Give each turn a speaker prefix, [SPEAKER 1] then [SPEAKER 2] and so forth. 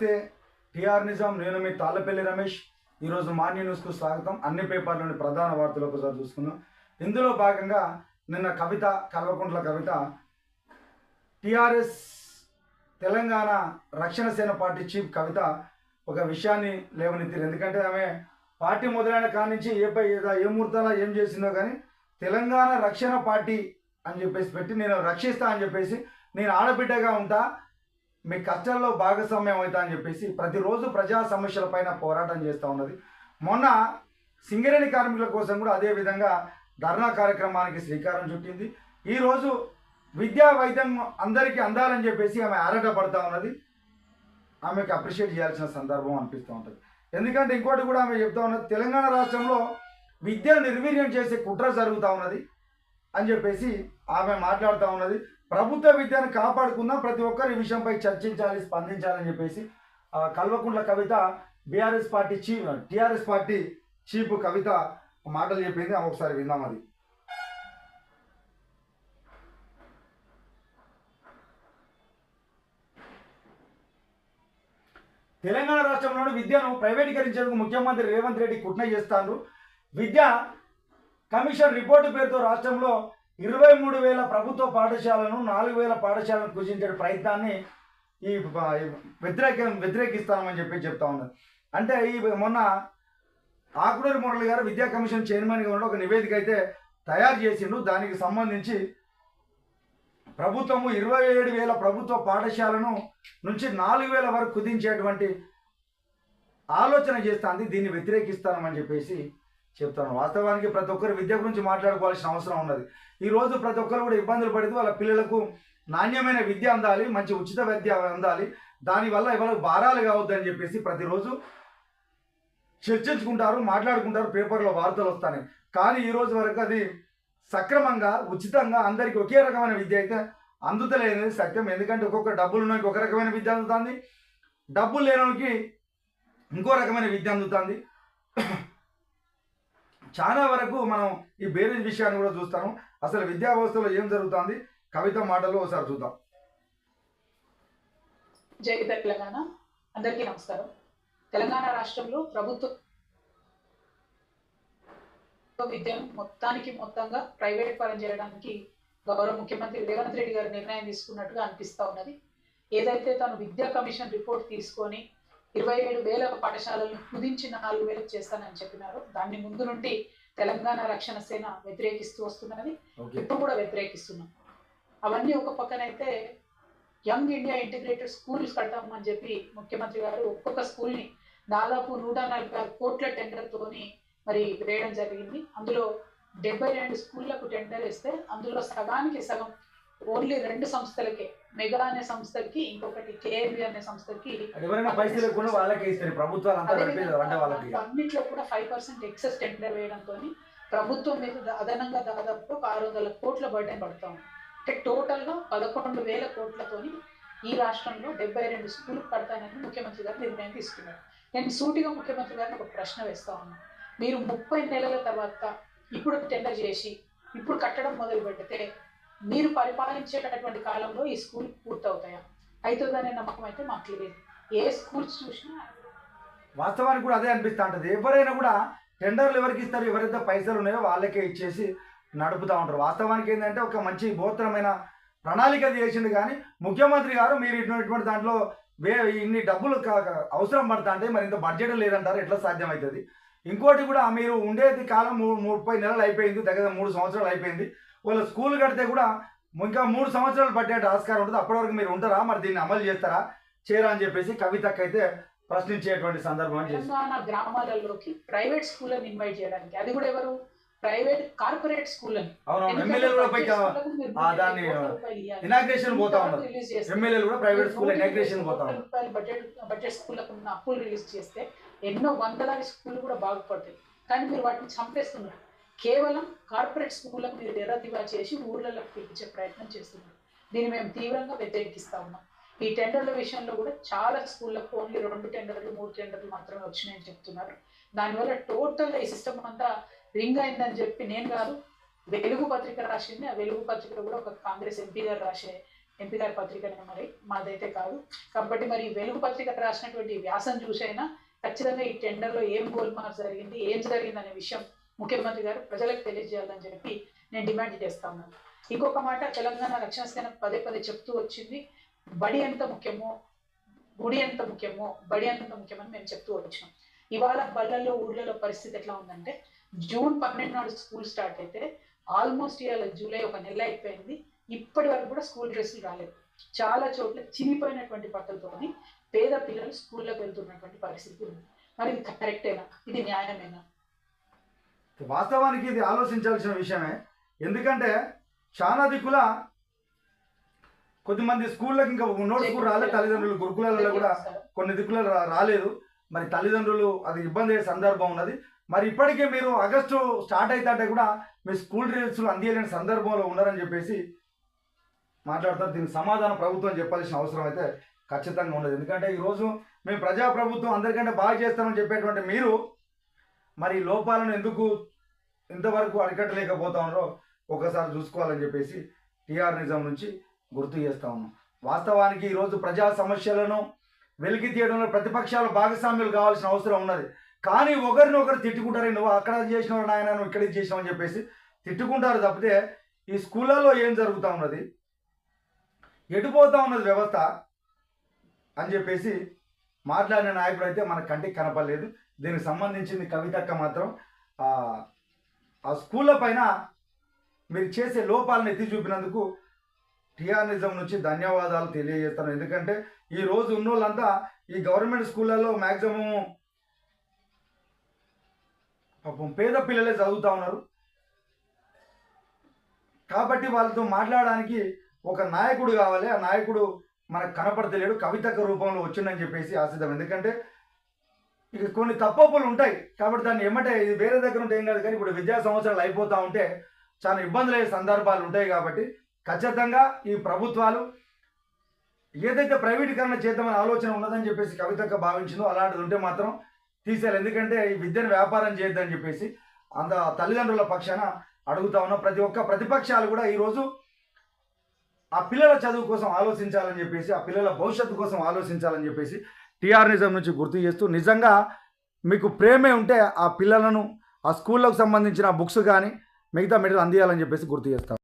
[SPEAKER 1] నమస్తే. టిఆర్ నిజాం, నేను మీ తాళ్ళపల్లి రమేష్. ఈరోజు మార్నింగ్ న్యూస్కు స్వాగతం. అన్ని పేపర్లోని ప్రధాన వార్తలు ఒకసారి చూసుకుందాం. ఇందులో భాగంగా నిన్న కల్వకుంట్ల కవిత టిఆర్ఎస్ తెలంగాణ రక్షణ సేన పార్టీ చీఫ్ కవిత ఒక విషయాన్ని లేవనెత్తారు. ఎందుకంటే ఆమె పార్టీ మొదలైన కాడి నుంచి ఏ ముహూర్తాల ఏం చేసిందో కానీ తెలంగాణ రక్షణ పార్టీ అని చెప్పేసి పెట్టి నేను రక్షిస్తా అని చెప్పేసి, నేను ఆడబిడ్డగా ఉంటా, మీ కష్టాల్లో భాగస్వామ్యం అవుతా అని చెప్పేసి ప్రతిరోజు ప్రజా సమస్యల పైన పోరాటం చేస్తూ ఉన్నది. మొన్న సింగరేణి కార్మికుల కోసం కూడా అదే విధంగా ధర్నా కార్యక్రమానికి శ్రీకారం చుట్టింది. ఈరోజు విద్యా వైద్యం అందరికీ అందాలని చెప్పేసి ఆమె ఆరాటపడతా ఉన్నది. ఆమెకు అప్రిషియేట్ చేయాల్సిన సందర్భం అనిపిస్తూ ఉంటుంది. ఎందుకంటే ఇంకోటి కూడా ఆమె చెప్తా ఉన్నది, తెలంగాణ రాష్ట్రంలో విద్యను నిర్వీర్యం చేసే కుట్ర జరుగుతూ ఉన్నది అని చెప్పేసి ఆమె మాట్లాడుతూ ఉన్నది. ప్రభుత్వ విద్యను కాపాడుకుందాం, ప్రతి ఒక్కరు ఈ విషయంపై చర్చించాలి, స్పందించాలని చెప్పేసి Kalvakuntla Kavitha TRS party chief కవిత మాటలు చెప్పింది. ఒకసారి విందాం. అది తెలంగాణ రాష్ట్రంలోని విద్యను ప్రైవేటీకరించేందుకు ముఖ్యమంత్రి రేవంత్ రెడ్డి కుట్ర చేస్తారు. విద్యా కమిషన్ రిపోర్టు పేరుతో రాష్ట్రంలో 23,000 ప్రభుత్వ పాఠశాలను 4,000 పాఠశాలను కుదించే ప్రయత్నాన్ని వ్యతిరేకిస్తామని చెప్తా ఉన్నారు. అంటే మొన్న ఆకునూరి మురళి గారు విద్యా కమిషన్ చైర్మన్గా ఉండి ఒక నివేదిక అయితే తయారు చేసిండు. దానికి సంబంధించి ప్రభుత్వము 27,000 ప్రభుత్వ పాఠశాలను నుంచి 4,000 వరకు కుదించేటువంటి ఆలోచన చేస్తుంది. దీన్ని వ్యతిరేకిస్తామని చెప్పేసి చెప్తాను. వాస్తవానికి ప్రతి ఒక్కరు విద్య గురించి మాట్లాడుకోవాల్సిన అవసరం ఉన్నది. ఈరోజు ప్రతి ఒక్కరు కూడా ఇబ్బందులు పడుతూ వాళ్ళ పిల్లలకు నాణ్యమైన విద్య అందాలి, మంచి ఉచిత విద్య అందాలి, దానివల్ల ఇవాళ భారాలు కావద్దని చెప్పేసి ప్రతిరోజు చర్చించుకుంటారు, మాట్లాడుకుంటారు, పేపర్లో వార్తలు వస్తాయి. కానీ ఈరోజు వరకు అది సక్రమంగా ఉచితంగా అందరికీ ఒకే రకమైన విద్య అయితే అందుతలేనిది సత్యం. ఎందుకంటే ఒక్కొక్క డబ్బులు ఉన్నకి ఒక రకమైన విద్య అందుతుంది, డబ్బులు లేనికి ఇంకో రకమైన విద్య అందుతుంది. చాలా వరకు మనం ఈ బేరీజ్ విషయాన్ని కూడా చూస్తాము. అసలు విద్యా వ్యవస్థలో ఏం జరుగుతుంది కవిత మాటల్లో ఒకసారి చూద్దాం.
[SPEAKER 2] జై తెలంగాణ. అందరికీ నమస్కారం. తెలంగాణ రాష్ట్రంలో ప్రభుత్వ విద్యను మొత్తంగా ప్రైవేట్ పరం చేయడానికి గౌరవ ముఖ్యమంత్రి రేవంత్ రెడ్డి గారు నిర్ణయం తీసుకున్నట్టుగా అనిపిస్తూ ఉన్నది. ఏదైతే తాను విద్యా కమిషన్ రిపోర్ట్ తీసుకొని 27,000 పాఠశాలను కుదించి 4,000 చేస్తానని చెప్పినారు. దాన్ని ముందు నుండి తెలంగాణ రక్షణ సేన వ్యతిరేకిస్తూ వస్తున్నది, ఇప్పుడు కూడా వ్యతిరేకిస్తున్నాం. అవన్నీ ఒక పక్కనైతే యంగ్ ఇండియా ఇంటిగ్రేటెడ్ స్కూల్స్ కడతామని చెప్పి ముఖ్యమంత్రి గారు ఒక్కొక్క స్కూల్ని దాదాపు 146 కోట్ల టెండర్తోని మరి వేయడం జరిగింది. అందులో 72 స్కూళ్లకు టెండర్ ఇస్తే అందులో సగానికి సగం ఓన్లీ 2 సంస్థలకే, మెగా అనే సంస్థకి, ఇంకొకటి కేఎల్వి అనే సంస్థకి అన్నింటిలో కూడా 5% ఎక్సెస్ టెండర్ వేయడంతో ప్రభుత్వం మీద అదనంగా దాదాపు 600 కోట్ల బర్డెన్ పడతాం. అంటే టోటల్గా 11,000 కోట్లతోని ఈ రాష్ట్రంలో 72 స్కూల్ కడతానని ముఖ్యమంత్రి గారు నిర్ణయం తీసుకున్నారు. నేను సూటిగా ముఖ్యమంత్రి గారిని ఒక ప్రశ్న వేస్తా ఉన్నాను. మీరు 30 నెలల తర్వాత ఇప్పుడు టెండర్ చేసి ఇప్పుడు కట్టడం మొదలు పెడితే మీరు పరిపాలించేటటువంటి కాలంలో ఈ స్కూల్ పూర్తవుతాయా? అవుతుందనే నమ్మకం అయితే మాకు లేదు. ఏ స్కూల్స్ చూసినా
[SPEAKER 1] వాస్తవానికి కూడా అదే అనిపిస్తూ ఉంటుంది. ఎవరైనా కూడా టెండర్లు ఎవరికి ఇస్తారు, ఎవరైతే పైసలు ఉన్నాయో వాళ్ళకే ఇచ్చేసి నడుపుతూ ఉంటారు. వాస్తవానికి ఏంటంటే ఒక మంచి బోత్తరమైన ప్రణాళిక చేసింది. కానీ ముఖ్యమంత్రి గారు మీరు ఇటువంటి దాంట్లో ఇన్ని డబ్బులు అవసరం పడతా అంటే మరి ఇంత బడ్జెట్ లేదంటారు, ఎట్లా సాధ్యమవుతుంది? ఇంకోటి కూడా మీరు ఉండేది కాలం 30 నెలలు అయిపోయింది, దగ్గర 3 సంవత్సరాలు అయిపోయింది. వాళ్ళ స్కూల్ కడితే కూడా ఇంకా 3 సంవత్సరాలు పట్టే ఆస్కారం ఉంటుంది. అప్పటి వరకు మీరు ఉంటారా, మరి దీన్ని అమలు చేస్తారా, చేయరా అని చెప్పేసి కవితకైతే ప్రశ్నించేటువంటి సందర్భం.
[SPEAKER 2] తెలంగాణ గ్రామాలలోకి ప్రైవేట్ స్కూళ్ళని ఇన్వైట్ చేయడానికి, అది కూడా ఎవరు ప్రైవేట్ కార్పొరేట్ స్కూళ్ళని,
[SPEAKER 1] ఎమ్మెల్యేలు కూడా పోయి దాన్ని ఇనాగ్రేషన్ పోతా ఉన్నారు. ఎమ్మెల్యేలు కూడా ప్రైవేట్ స్కూల్ ఇనాగ్రేషన్ పోతా ఉన్నారు.
[SPEAKER 2] బడ్జెట్ స్కూళ్ళకు ఉన్న అప్పులు రిలీజ్ చేస్తే ఎన్నో వందలాది స్కూళ్ళు కూడా బాగుపడతాయి. కానీ మీరు వాటిని చంపేస్తున్నారు. కేవలం కార్పొరేట్ స్కూళ్ళకు మీరు ఎర్రదివా చేసి ఊళ్ళలోకి పిలిపించే ప్రయత్నం చేస్తున్నారు. దీన్ని మేము తీవ్రంగా వ్యతిరేకిస్తా ఉన్నాం. ఈ టెండర్ల విషయంలో కూడా చాలా స్కూళ్ళకు ఓన్లీ 2 టెండర్లు 3 టెండర్లు మాత్రమే వచ్చినాయని చెప్తున్నారు. దానివల్ల టోటల్గా ఈ సిస్టమ్ అంతా రింగ్ అయిందని చెప్పి నేను కాదు, వెలుగు పత్రిక రాసింది. ఆ వెలుగు పత్రికలో కూడా ఒక కాంగ్రెస్ ఎంపీ గారు రాసే ఎంపీ గారి పత్రికనే మరి, మాదైతే కాదు. కాబట్టి మరి వెలుగు పత్రిక రాసినటువంటి వ్యాసం చూసైనా ఖచ్చితంగా ఈ టెండర్లో ఏం గోల్మాల్ జరిగింది, ఏం జరిగింది అనే విషయం ముఖ్యమంత్రి గారు ప్రజలకు తెలియజేయాలని చెప్పి నేను డిమాండ్ చేస్తా ఉన్నాను. ఇంకొక మాట, తెలంగాణ రక్షణ సేన పదే పదే చెప్తూ వచ్చింది, బడి ఎంత ముఖ్యమో గుడి ఎంత ముఖ్యమో బడి ఎంత ముఖ్యమని మేము చెప్తూ వచ్చినాం. ఇవాళ బళ్ళల్లో ఊర్లలో పరిస్థితి ఎట్లా ఉందంటే, జూన్ 12 నాడు స్కూల్ స్టార్ట్ అయితే ఆల్మోస్ట్ ఇవాళ జూలై ఒక నెల అయిపోయింది, ఇప్పటి వరకు కూడా స్కూల్ డ్రెస్సులు రాలేదు. చాలా చోట్ల చినిపోయినటువంటి బట్టలతోని పేద పిల్లలు స్కూల్లోకి వెళ్తున్నటువంటి పరిస్థితి ఉంది. మరి ఇది కరెక్టేనా? ఇది న్యాయమేనా?
[SPEAKER 1] వాస్తవానికి ఇది ఆలోచించాల్సిన విషయమే. ఎందుకంటే చాలా దిక్కుల కొద్దిమంది స్కూళ్ళకి ఇంకా నోట్స్ కూడా రాలేదు, తల్లిదండ్రులు గురుకులాలలో కూడా కొన్ని దిక్కులలో రాలేదు. మరి తల్లిదండ్రులు అది ఇబ్బంది అయ్యే సందర్భం ఉన్నది. మరి ఇప్పటికే మీరు ఆగస్టు స్టార్ట్ అవుతుంటే కూడా మీ స్కూల్ డ్రెస్సులు అందియలేని సందర్భంలో ఉన్నారని చెప్పేసి మాట్లాడతారు. దీనికి సమాధానం ప్రభుత్వం చెప్పాల్సిన అవసరం అయితే ఖచ్చితంగా ఉండదు. ఎందుకంటే ఈరోజు మేము ప్రజాప్రభుత్వం అందరికంటే బాగా చేస్తామని చెప్పేటువంటి మీరు మరి లోపాలను ఎందుకు ఇంతవరకు అరికట్టలేకపోతా ఉన్నారో ఒకసారి చూసుకోవాలని చెప్పేసి టీఆర్ నిజం నుంచి గుర్తు చేస్తా ఉన్నాం. వాస్తవానికి ఈరోజు ప్రజా సమస్యలను వెలికి తీయడంలో ప్రతిపక్షాలు భాగస్వామ్యాలు కావాల్సిన అవసరం ఉన్నది. కానీ ఒకరినొకరు తిట్టుకుంటారు, నువ్వు అక్కడ చేసినవాడు నాయన, నువ్వు ఇక్కడ చేసినావు అని చెప్పేసి తిట్టుకుంటారు తప్పితే ఈ స్కూళ్ళల్లో ఏం జరుగుతూ ఉన్నది, ఎటుపోతూ ఉన్నది వ్యవస్థ అని చెప్పేసి మాట్లాడిన నాయకుడు అయితే మన కంటికి కనపడలేదు. దీనికి సంబంధించింది కవితక్క మాత్రం ఆ స్కూళ్ళ పైన మీరు చేసే లోపాలను ఎత్తి చూపినందుకు టీఆర్ నిజం నుంచి ధన్యవాదాలు తెలియజేస్తాను. ఎందుకంటే ఈ రోజు ఉన్నోళ్ళంతా ఈ గవర్నమెంట్ స్కూళ్ళల్లో మ్యాక్సిమం పాపం పేద పిల్లలే చదువుతూ ఉన్నారు. కాబట్టి వాళ్ళతో మాట్లాడడానికి ఒక నాయకుడు కావాలి. ఆ నాయకుడు మనకు కనపడతలేడు, కవితక్క రూపంలో వచ్చిందని చెప్పేసి ఆశిద్దాం. ఎందుకంటే ఇక కొన్ని తప్పులు ఉంటాయి కాబట్టి దాన్ని ఏమంటే ఇది వేరే దగ్గర ఉంటే ఏం కాదు, కానీ ఇప్పుడు విద్యా సంవత్సరాలు అయిపోతూ ఉంటే చాలా ఇబ్బందులు అయ్యే సందర్భాలు ఉంటాయి. కాబట్టి ఖచ్చితంగా ఈ ప్రభుత్వాలు ఏదైతే ప్రైవేటీకరణ చేద్దామని ఆలోచన ఉన్నదని చెప్పేసి కవితక్క భావించిందో అలాంటిది ఉంటే మాత్రం తీసేయాలి. ఎందుకంటే ఈ విద్యను వ్యాపారం చేయొద్దని చెప్పేసి అంత తల్లిదండ్రుల పక్షాన అడుగుతా ఉన్న ప్రతి ఒక్క ప్రతిపక్షాలు కూడా ఈరోజు ఆ పిల్లల చదువు కోసం ఆలోచించాలని చెప్పేసి, ఆ పిల్లల భవిష్యత్తు కోసం ఆలోచించాలని చెప్పేసి టీఆర్ నిజం నుంచి గుర్తు చేస్తూ, నిజంగా మీకు ప్రేమే ఉంటే ఆ పిల్లలను ఆ స్కూళ్ళకు సంబంధించిన బుక్స్ కానీ మిగతా మెటీరియల్ అందియాలని చెప్పేసి గుర్తు చేస్తాం.